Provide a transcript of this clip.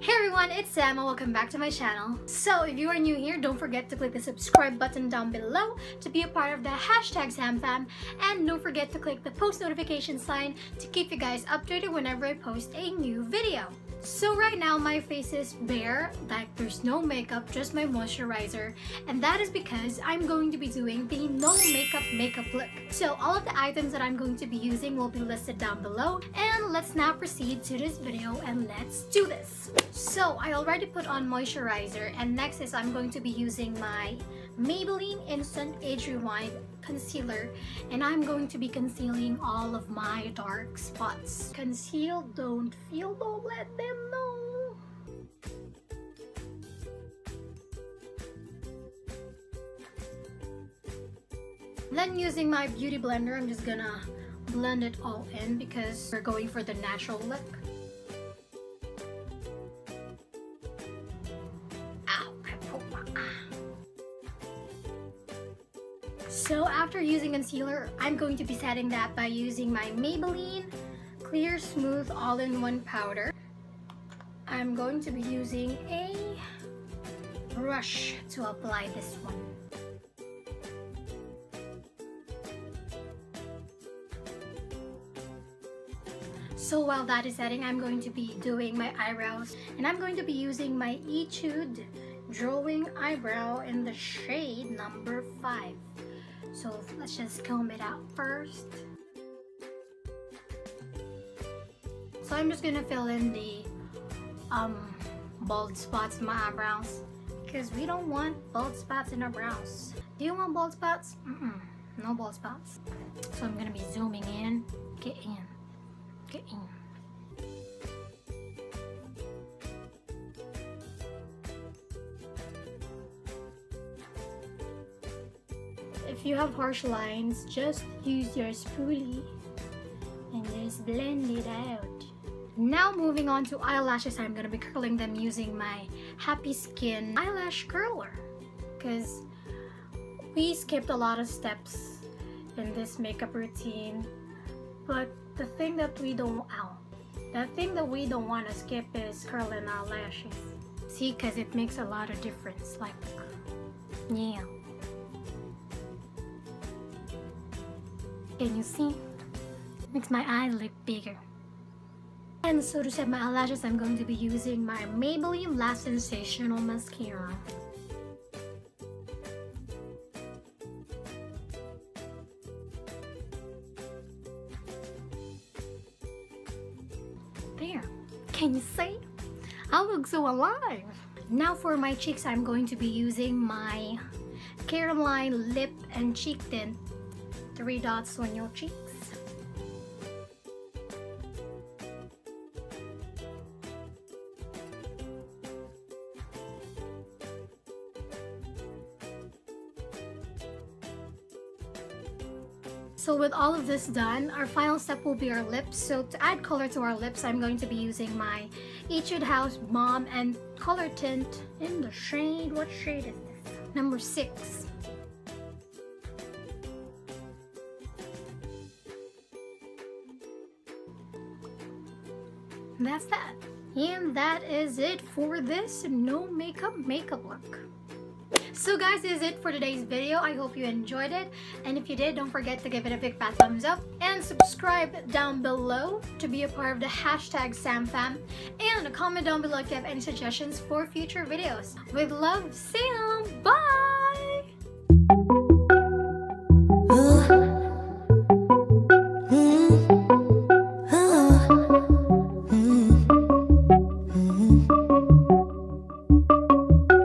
Hey everyone, it's Sam and welcome back to my channel. So if you are new here, don't forget to click the subscribe button down below to be a part of the #SamFam, and don't forget to click the post notification sign to keep you guys updated whenever I post a new video. So right now my face is bare, like there's no makeup, just my moisturizer, and that is because I'm going to be doing the no makeup look. So all of the items that I'm going to be using will be listed down below, and let's now proceed to this video and let's do this. So I already put on moisturizer, and next is I'm going to be using my Maybelline Instant Age Rewind concealer, and I'm going to be concealing all of my dark spots. Conceal, don't feel, don't let them know. Then using my beauty blender, I'm just gonna blend it all in because we're going for the natural look. So after using concealer, I'm going to be setting that by using my Maybelline Clear Smooth All-in-One Powder. I'm going to be using a brush to apply this one. So while that is setting, I'm going to be doing my eyebrows, and I'm going to be using my Etude Drawing Eyebrow in the shade number 5. So let's just comb it out first. So I'm just gonna fill in the bald spots in my eyebrows because we don't want bald spots in our brows. Do you want bald spots? No bald spots. So I'm gonna be zooming in. Get in. Get in. If you have harsh lines, just use your spoolie and just blend it out. Now moving on to eyelashes, I'm gonna be curling them using my Happy Skin eyelash curler because we skipped a lot of steps in this makeup routine, but the thing that we don't want to skip is curling our lashes. See, because it makes a lot of difference. Like, yeah. Can you see? Makes my eyes look bigger. And so to set my eyelashes, I'm going to be using my Maybelline Lashsensational Mascara. There. Can you see? I look so alive. Now for my cheeks, I'm going to be using my Careline Lip and Cheek Tint. 3 dots on your cheeks. So with all of this done, our final step will be our lips. So to add color to our lips, I'm going to be using my Etude House Balm and Color Tint in the shade, what shade is this? Number 6. That's that. And that is it for this no makeup look. So guys, this is it for today's video. I hope you enjoyed it, and if you did, don't forget to give it a big fat thumbs up and subscribe down below to be a part of the #SamFam, and comment down below if you have any suggestions for future videos. With love, Sam. Bye!